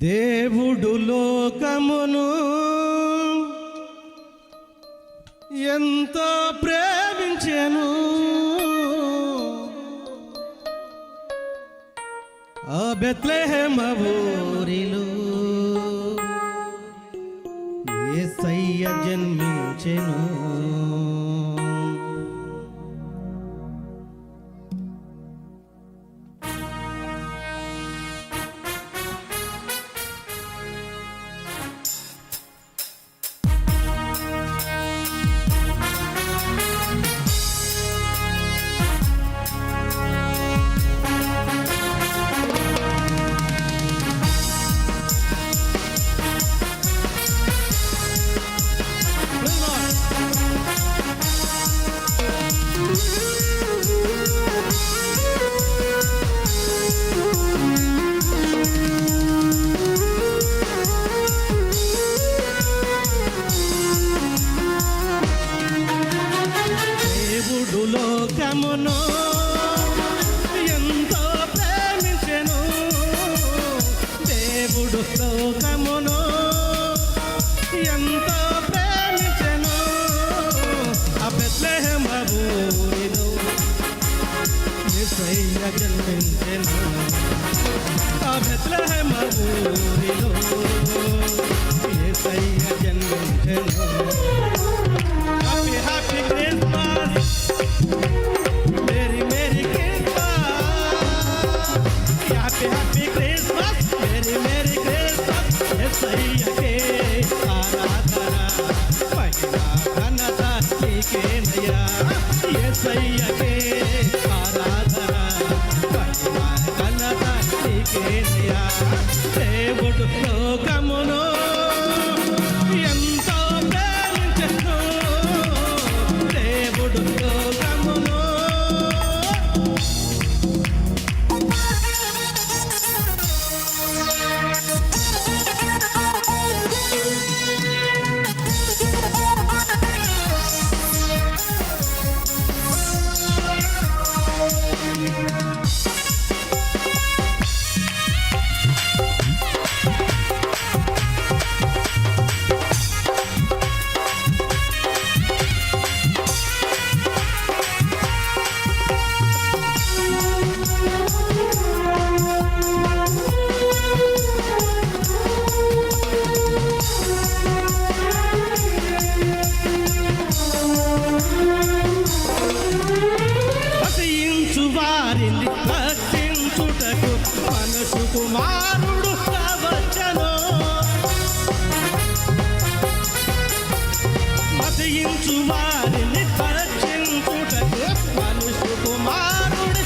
దేవుడు లోకమును ఎంతో ప్రేమించెను, ఆ బెత్లెహేము ఊరిలో యేసయ్య జన్మించెను. లోకమును ఎంతో ప్రేమించెను, దేవుడు లోకమును ఎంతో ప్రేమించెను, ఆ బెత్లెహేము ఊరిలో యేసయ్య జన్మించెను, ఆ బెత్లెహేము ఊరిలో యేసయ్య జన్మించెను. Happy happy Christmas, merry merry Christmas, happy happy Christmas, merry merry Christmas. యేసయ్యకే ఆరాధన, మహిమ ఘనత నీకేనయ్యా, యేసయ్యకే ఆరాధన, మహిమ ఘనత నీకేనయ్యా. దేవుడు లోకమును ఎంతో ప్రేమించెను, దేవుడు లోకమును వారిని రక్షించుటకు మనసు కుమారుడు వచ్చెను, మతయించు వారిని రక్షించుటకు మనసు కుమారుడు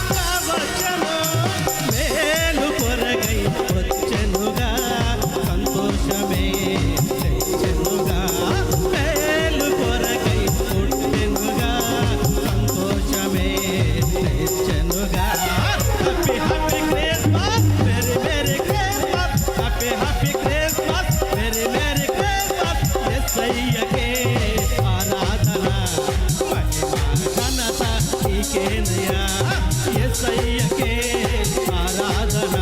వచ్చెను, మేలు కొరకై వచ్చెనుగా సంతోషమే తెచ్చెనుగా, మేలు కొరకై పుట్టెనుగా సంతోషమే తెచ్చెనుగా. Happy happy Christmas, merry merry Christmas, happy happy Christmas, merry merry Christmas. యేసయ్యకే ఆరాధన, మహిమ ఘనత నీకేనయ్యా, యేసయ్యకే ఆరాధన,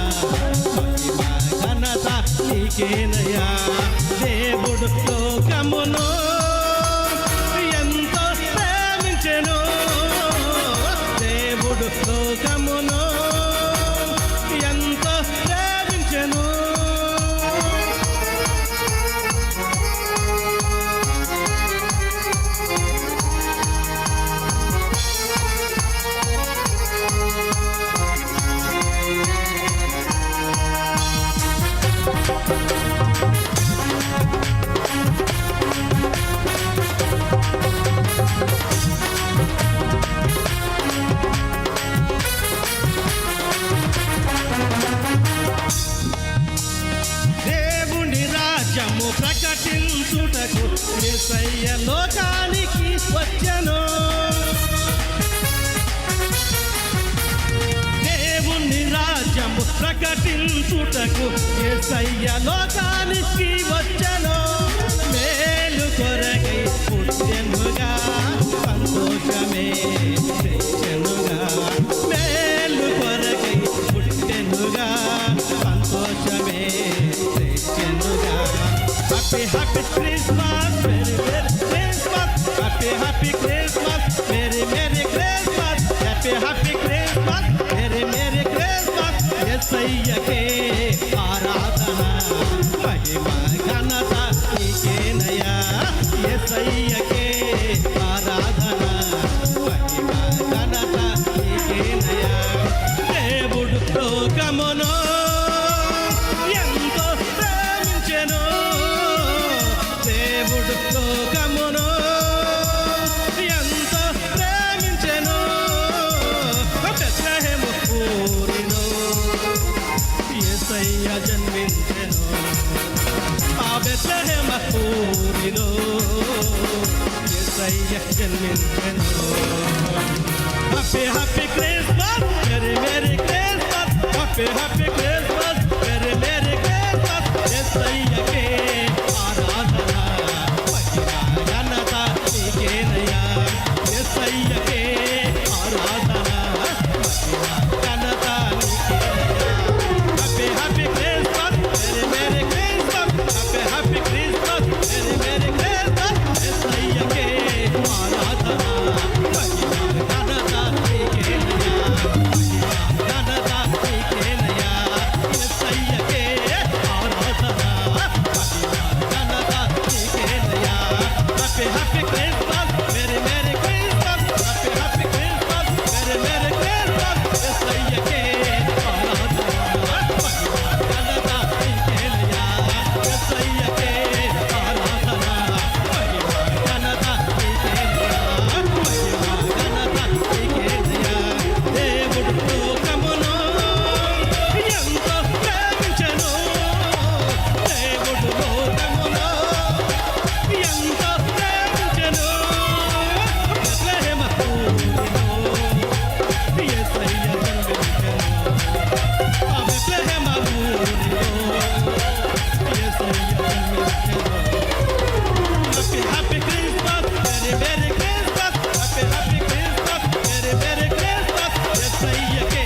మహిమ ఘనత నీకేనయ్యా. దేవుడు లోకమును ఎంతో ప్రేమించెను, దేవుడు లోకమును ఎంతో ప్రేమించెను. ప్రకటించుటకు యేసయ్య లోకానికి వచ్చెను, దేవుని రాజ్యము ప్రకటించుటకు యేసయ్య లోకానికి వచ్చెను, మేలు కొరకై పుట్టెనుగా సంతోషమే తెచ్చెనుగా, మేలు కొరకై పుట్టెనుగా సంతోషమే happy Christmas merry merry Christmas happy Christmas merry merry Christmas యేసయ్యకే ఆరాధన మహిమ ఘనత నీకేనయ్యా యేసయ్యకే ఆరాధన మహిమ ఘనత నీకేనయ్యా దేవుడు లోకమును ఎంతో ప్రేమించెను దేవుడు లోకమును ఎంతో ప్రేమించెను బెత్లెహేము ఊరిలో యేసయ్య జన్మించెను ఆ బెత్లెహేము ఊరిలో యేసయ్య జన్మించెను happy Christmas merry merry Christmas happy Christmas merry merry Christmas యేసయ్యకే ఆరాధన మహిమ ఘనత నీకేనయ్యా యేసయ్యకే ఆరాధన మహిమ ఘనత నీకేనయ్యా happy Christmas merry merry Christmas happy Christmas merry merry Christmas యేసయ్యకే ఆరాధన మహిమ ఘనత నీకేనయ్యా మహిమ ఘనత నీకేనయ్యా యేసయ్యకే ఆరాధన మహిమ ఘనత నీకేనయ్యా happy Christmas merry merry Christmas happy Christmas merry merry Christmas యేసయ్యకే ఆరాధన మహిమ ఘనత నీకేనయ్యా యేసయ్యకే ఆరాధన మహిమ ఘనత నీకేనయ్యా మహిమ ఘనత నీకేనయ్యా దేవుడు లోకమును ఎంతో ప్రేమించెను దేవుడు లోకమును ఎంతో ప్రేమించెను బెత్లెహేము ఊరిలో యేసయ్య జన్మించెను ఆ బెత్లెహేము ఊరిలో యేసయ్య జన్మించెను happy Christmas merry merry Christmas happy Christmas merry merry Christmas యేసయ్యకే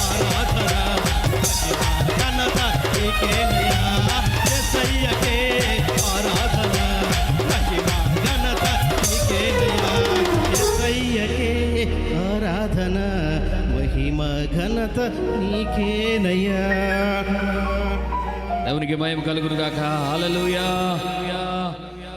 ఆరాధన మహిమ ఘనత నీకేనయ్యా యేసయ్యకే ఆరాధన మహిమ ఘనత నీకేనయ్యా యేసయ్యకే ఆరాధన మహిమ ఘనత నీకేనయ్యా దేవునికి మహిమ కలుగును గాక హల్లెలూయా.